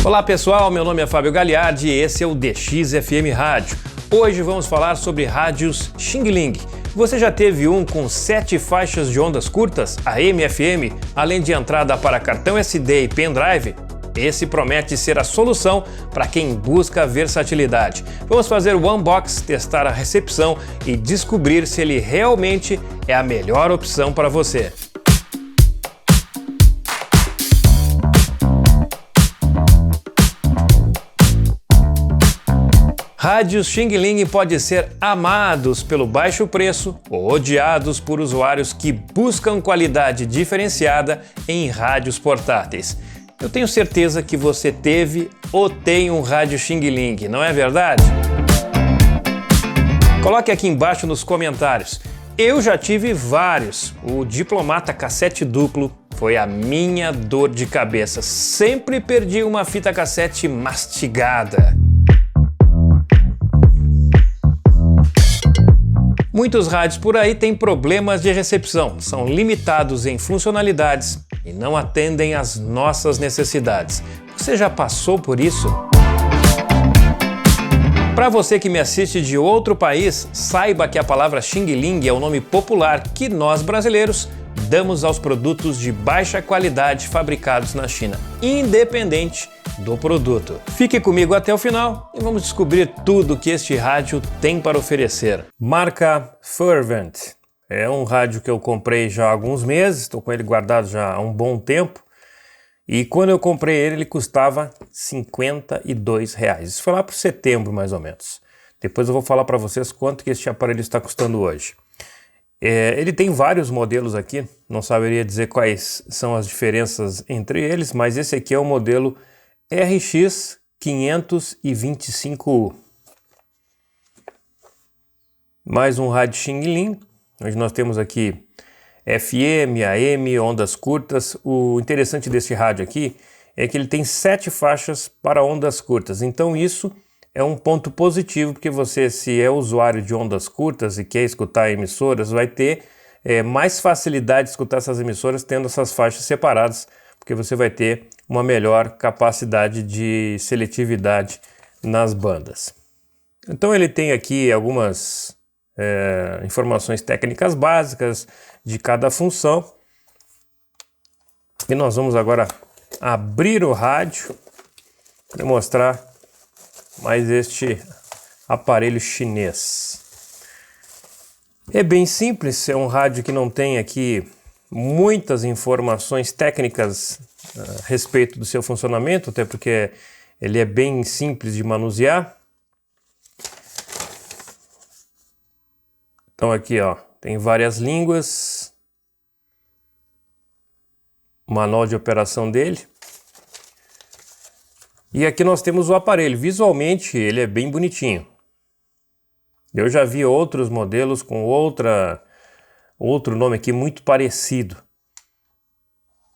Olá pessoal, meu nome é Fábio Gagliardi e esse é o DXFM Rádio. Hoje vamos falar sobre rádios Xing Ling. Você já teve um com 7 faixas de ondas curtas, AM, FM, além de entrada para cartão SD e pendrive? Esse promete ser a solução para quem busca versatilidade. Vamos fazer o unbox, testar a recepção e descobrir se ele realmente é a melhor opção para você. Rádios Xing Ling podem ser amados pelo baixo preço ou odiados por usuários que buscam qualidade diferenciada em rádios portáteis. Eu tenho certeza que você teve ou tem um rádio Xing Ling, não é verdade? Coloque aqui embaixo nos comentários. Eu já tive vários. O Diplomata cassete duplo foi a minha dor de cabeça. Sempre perdi uma fita cassete mastigada. Muitos rádios por aí têm problemas de recepção, são limitados em funcionalidades e não atendem às nossas necessidades. Você já passou por isso? Para você que me assiste de outro país, saiba que a palavra Xing Ling é o nome popular que nós brasileiros damos aos produtos de baixa qualidade fabricados na China, independente do produto. Fique comigo até o final e vamos descobrir tudo que este rádio tem para oferecer. Marca Fervent. É um rádio que eu comprei já há alguns meses, estou com ele guardado já há um bom tempo. E quando eu comprei ele custava R$ 52. Isso foi lá por setembro, mais ou menos. Depois eu vou falar para vocês quanto que este aparelho está custando hoje. Ele tem vários modelos aqui, não saberia dizer quais são as diferenças entre eles, mas esse aqui é o modelo RX 525U. Mais um rádio Xing Ling, onde nós temos aqui FM, AM, ondas curtas. O interessante desse rádio aqui é que ele tem 7 faixas para ondas curtas, então isso é um ponto positivo, porque você, se é usuário de ondas curtas e quer escutar emissoras, vai ter mais facilidade de escutar essas emissoras tendo essas faixas separadas, porque você vai ter uma melhor capacidade de seletividade nas bandas. Então ele tem aqui algumas informações técnicas básicas de cada função. E nós vamos agora abrir o rádio para mostrar mais este aparelho chinês. É bem simples, é um rádio que não tem aqui muitas informações técnicas a respeito do seu funcionamento, até porque ele é bem simples de manusear. Então aqui, ó, tem várias línguas, o manual de operação dele. E aqui nós temos o aparelho. Visualmente ele é bem bonitinho. Eu já vi outros modelos com outro nome aqui muito parecido.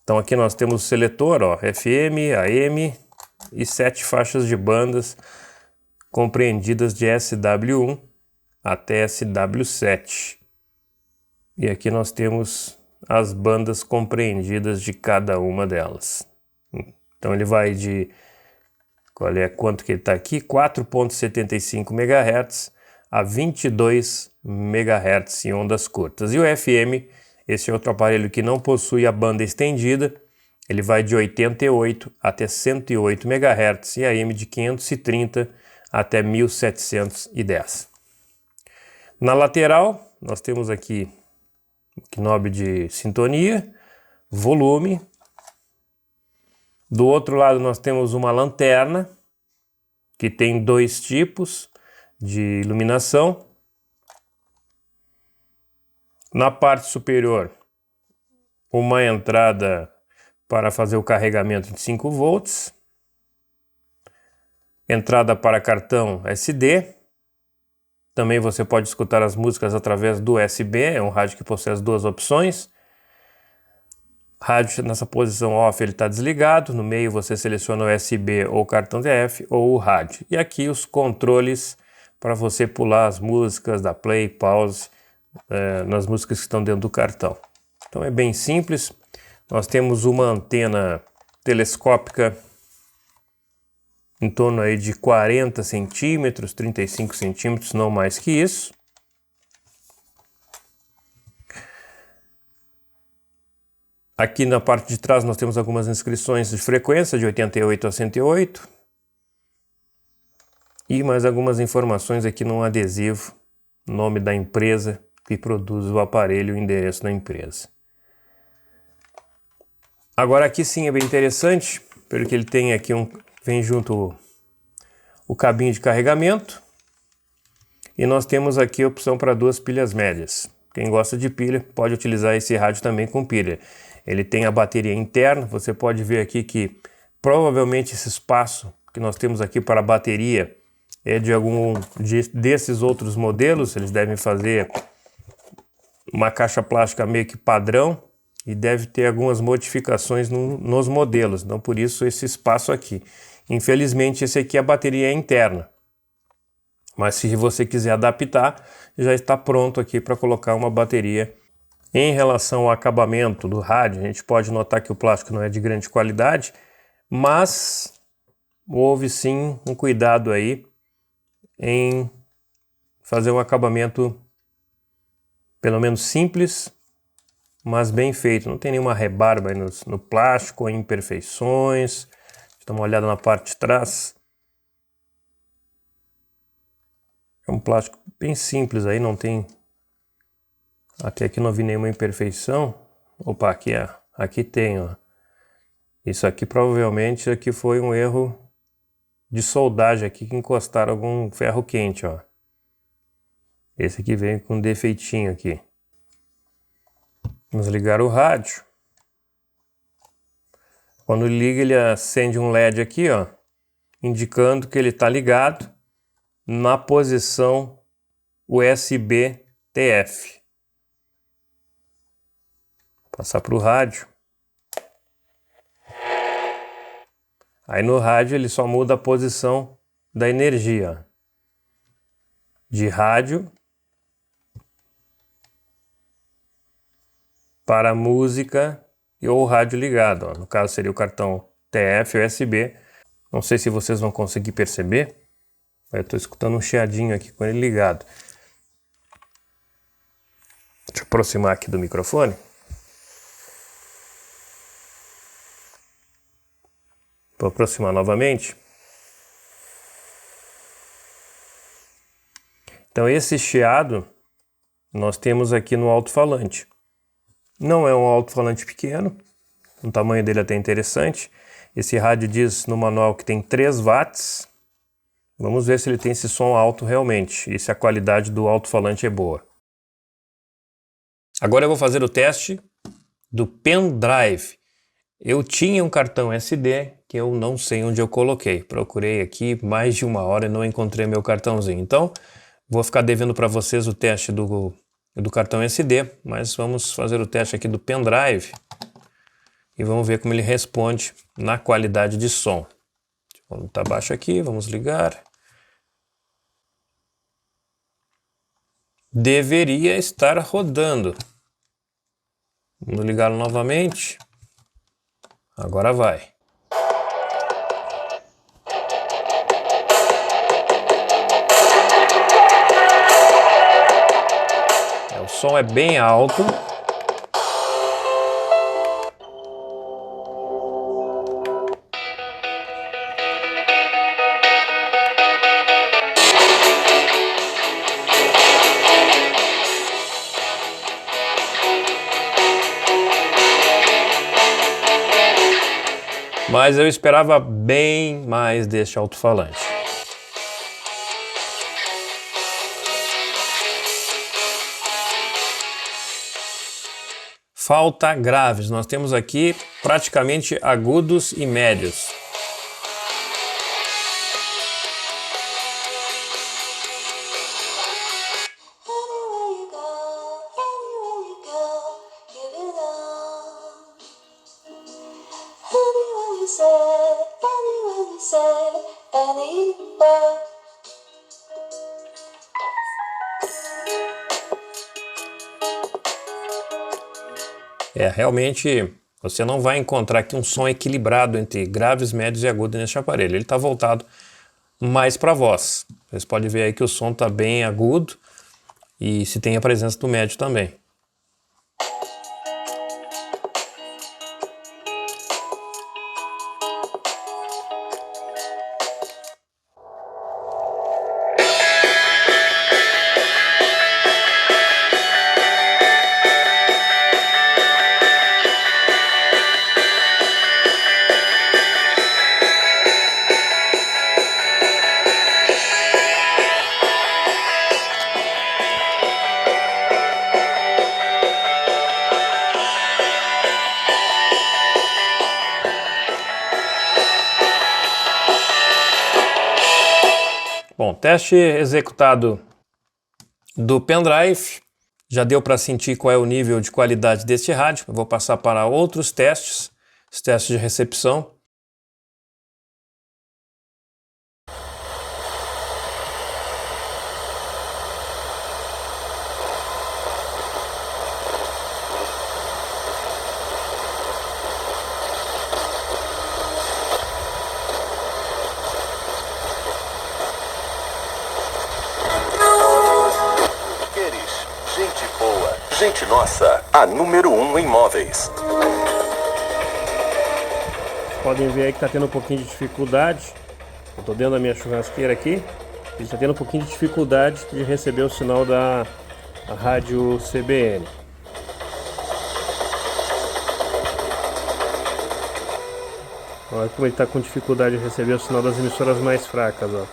Então aqui nós temos o seletor, ó, FM, AM e 7 faixas de bandas compreendidas de SW1 até SW7. E aqui nós temos as bandas compreendidas de cada uma delas. Então ele vai de... quanto que ele está aqui? 4.75 MHz a 22 MHz em ondas curtas. E o FM, esse é outro aparelho que não possui a banda estendida, ele vai de 88 até 108 MHz e AM de 530 até 1710. Na lateral, nós temos aqui o knob de sintonia, volume. Do outro lado nós temos uma lanterna, que tem 2 tipos de iluminação. Na parte superior, uma entrada para fazer o carregamento de 5 volts. Entrada para cartão SD. Também você pode escutar as músicas através do USB, é um rádio que possui as 2 opções. Rádio nessa posição off ele está desligado, no meio você seleciona o USB ou cartão TF ou o rádio. E aqui os controles para você pular as músicas, dar play, pause nas músicas que estão dentro do cartão. Então é bem simples. Nós temos uma antena telescópica em torno aí de 40 centímetros, 35 centímetros, não mais que isso. Aqui na parte de trás nós temos algumas inscrições de frequência, de 88 a 108. E mais algumas informações aqui num adesivo, nome da empresa que produz o aparelho e o endereço da empresa. Agora aqui sim é bem interessante, porque ele tem aqui vem junto o cabinho de carregamento. E nós temos aqui a opção para 2 pilhas médias. Quem gosta de pilha pode utilizar esse rádio também com pilha. Ele tem a bateria interna, você pode ver aqui que provavelmente esse espaço que nós temos aqui para a bateria é de algum desses outros modelos. Eles devem fazer uma caixa plástica meio que padrão e deve ter algumas modificações nos modelos, então por isso esse espaço aqui. Infelizmente esse aqui a bateria é interna, mas se você quiser adaptar, já está pronto aqui para colocar uma bateria. Em relação ao acabamento do rádio, a gente pode notar que o plástico não é de grande qualidade, mas houve sim um cuidado aí em fazer um acabamento pelo menos simples, mas bem feito. Não tem nenhuma rebarba aí no plástico, ou imperfeições. Deixa eu dar uma olhada na parte de trás. É um plástico bem simples aí, não tem... Até aqui não vi nenhuma imperfeição. Opa, aqui tem, ó. Isso aqui provavelmente aqui foi um erro de soldagem aqui, que encostaram algum ferro quente, ó. Esse aqui vem com um defeitinho aqui. Vamos ligar o rádio. Quando liga, ele acende um LED aqui, ó, indicando que ele está ligado na posição USB TF. Passar para o rádio. Aí no rádio ele só muda a posição da energia. De rádio para música ou rádio ligado. Ó. No caso seria o cartão TF USB. Não sei se vocês vão conseguir perceber. Eu estou escutando um chiadinho aqui com ele ligado. Deixa eu aproximar aqui do microfone. Vou aproximar novamente. Então esse chiado nós temos aqui no alto-falante. Não é um alto-falante pequeno, o tamanho dele é até interessante. Esse rádio diz no manual que tem 3 watts. Vamos ver se ele tem esse som alto realmente e se a qualidade do alto-falante é boa. Agora eu vou fazer o teste do pendrive. Eu tinha um cartão SD que eu não sei onde eu coloquei. Procurei aqui mais de 1 hora e não encontrei meu cartãozinho. Então, vou ficar devendo para vocês o teste do cartão SD, mas vamos fazer o teste aqui do pendrive e vamos ver como ele responde na qualidade de som. Vamos estar baixo aqui, vamos ligar. Deveria estar rodando. Vamos ligá-lo novamente. Agora vai. O som é bem alto. Mas eu esperava bem mais deste alto-falante. Falta graves. Nós temos aqui praticamente agudos e médios. Realmente Você não vai encontrar aqui um som equilibrado entre graves, médios e agudos neste aparelho. Ele está voltado mais para voz. Vocês podem ver aí que o som está bem agudo e se tem a presença do médio também. Bom, teste executado do pendrive, já deu para sentir qual é o nível de qualidade deste rádio. Eu vou passar para outros testes, os testes de recepção. Gente boa, gente nossa, a número 1 em móveis. Podem ver aí que está tendo um pouquinho de dificuldade. Eu estou dentro da minha churrasqueira aqui. Ele está tendo um pouquinho de dificuldade de receber o sinal da rádio CBN. Olha como ele está com dificuldade de receber o sinal das emissoras mais fracas, ó.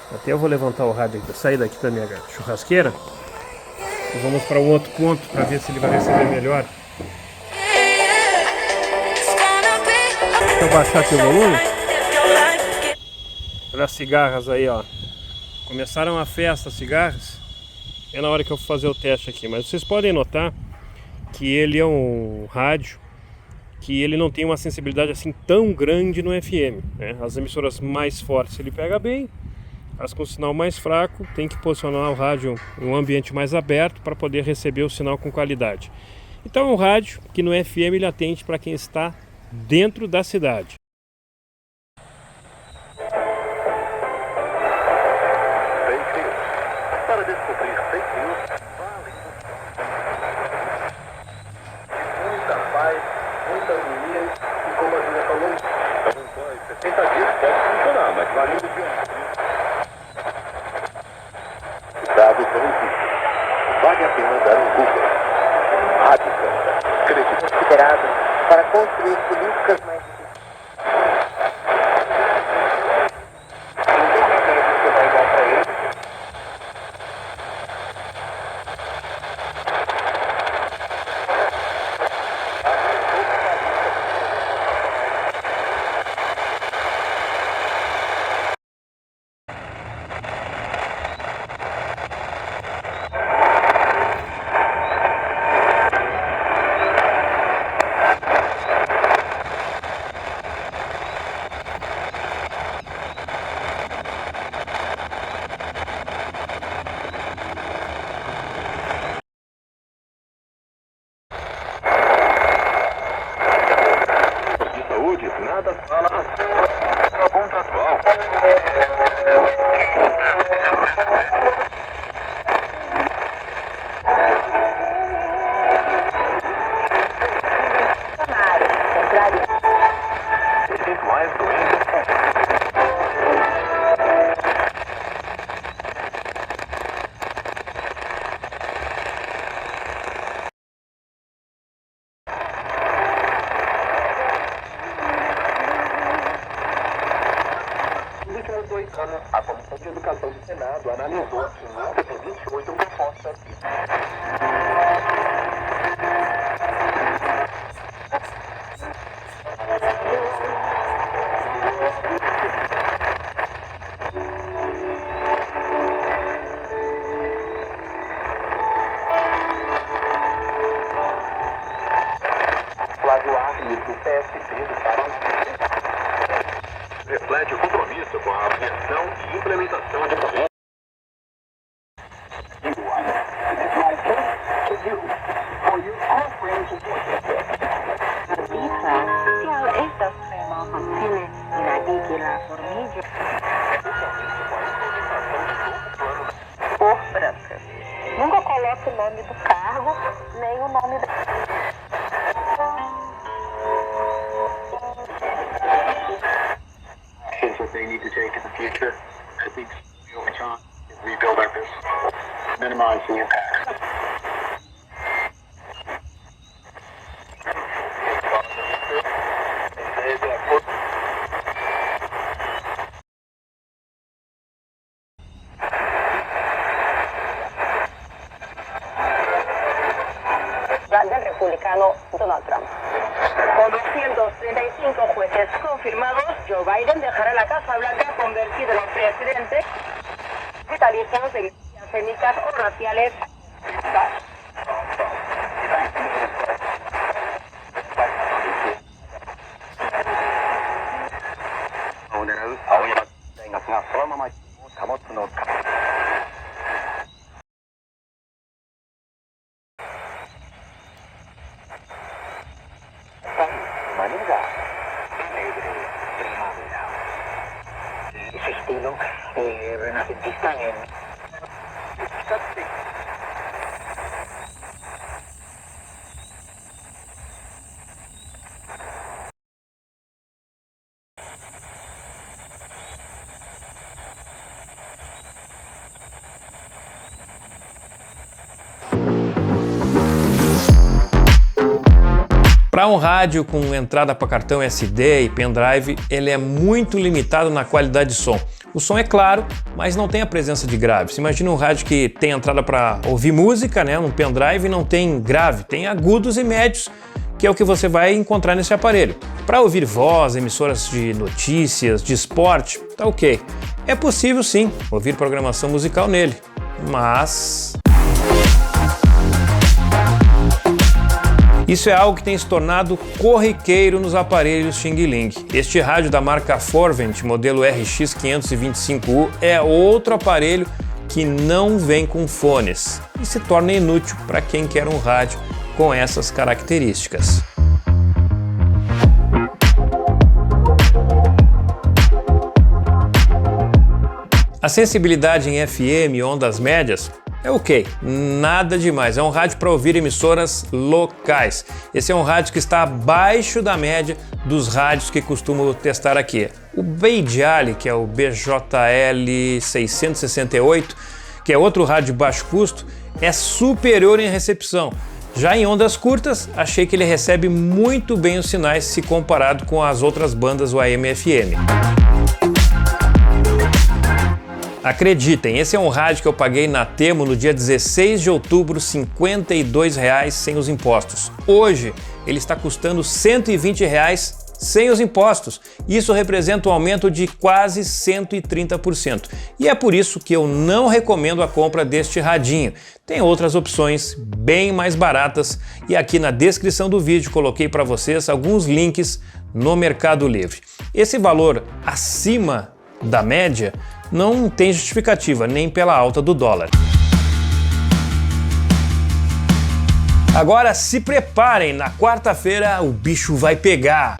Até eu vou levantar o rádio aqui, sair daqui da minha churrasqueira. E vamos para um outro ponto para ver se ele vai receber melhor. Deixa eu baixar aqui o volume. Olha as cigarras aí, ó. Começaram a festa, as cigarras. É na hora que eu vou fazer o teste aqui. Mas vocês podem notar que ele é um rádio que ele não tem uma sensibilidade assim tão grande no FM, né? As emissoras mais fortes ele pega bem. As com sinal mais fraco, tem que posicionar o rádio em um ambiente mais aberto para poder receber o sinal com qualidade. Então é um rádio que no FM ele atende para quem está dentro da cidade. Fake news. Para descobrir fake news, muita paz, muita harmonia e como a Julia falou, 60 dias pode funcionar, mas vale o dia. Dados não existem. Vale a pena dar um Google. Rádio Santa. Acredito. Considerado para construir políticas mais eficientes. Você vai dar para ele. Nada fala ponto atual. Percentuais do índice. A Comissão de Educação do Senado analisou em 28 propostas. Flávio Arnes, do PSB do Paraná. Reflete o compromisso com a aplicação e implementação de projetos. na Formídia. Cor branca. Nunca coloque o nome do cargo, nem o nome da... What they need to take in the future, I think over time, rebuild our business, minimize the impact. del republicano Donald Trump. Con 235 jueces confirmados, Joe Biden dejará la Casa Blanca convertido en presidente vitalicios de violencias étnicas o raciales. Ese estilo renacentista en... Para um rádio com entrada para cartão SD e pendrive, ele é muito limitado na qualidade de som. O som é claro, mas não tem a presença de grave. Você imagina um rádio que tem entrada para ouvir música, né, um pendrive, e não tem grave, tem agudos e médios, que é o que você vai encontrar nesse aparelho. Para ouvir voz, emissoras de notícias, de esporte, tá ok. É possível sim ouvir programação musical nele, mas... isso é algo que tem se tornado corriqueiro nos aparelhos Xing Ling. Este rádio da marca Forvent, modelo RX525U, é outro aparelho que não vem com fones e se torna inútil para quem quer um rádio com essas características. A sensibilidade em FM e ondas médias é ok, nada demais, é um rádio para ouvir emissoras locais. Esse é um rádio que está abaixo da média dos rádios que costumo testar aqui. O Beijali, que é o BJL 668, que é outro rádio de baixo custo, é superior em recepção. Já em ondas curtas, achei que ele recebe muito bem os sinais se comparado com as outras bandas do AM e FM. Acreditem, esse é um rádio que eu paguei na Temu no dia 16 de outubro, R$ 52,00 sem os impostos. Hoje ele está custando R$ 120,00 sem os impostos. Isso representa um aumento de quase 130%. E é por isso que eu não recomendo a compra deste radinho. Tem outras opções bem mais baratas e aqui na descrição do vídeo coloquei para vocês alguns links no Mercado Livre. Esse valor acima da média não tem justificativa, nem pela alta do dólar. Agora se preparem, na quarta-feira o bicho vai pegar.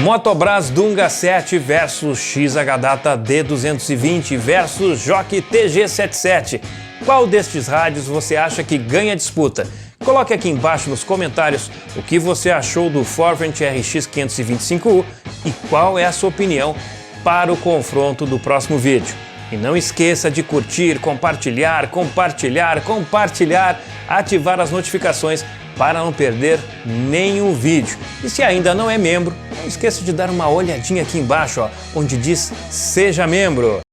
Motobras Dunga 7 versus XH-Data D220 versus Jockey TG77. Qual destes rádios você acha que ganha a disputa? Coloque aqui embaixo nos comentários o que você achou do Forvent RX525U e qual é a sua opinião para o confronto do próximo vídeo. E não esqueça de curtir, compartilhar, ativar as notificações para não perder nenhum vídeo. E se ainda não é membro, não esqueça de dar uma olhadinha aqui embaixo, ó, onde diz Seja Membro.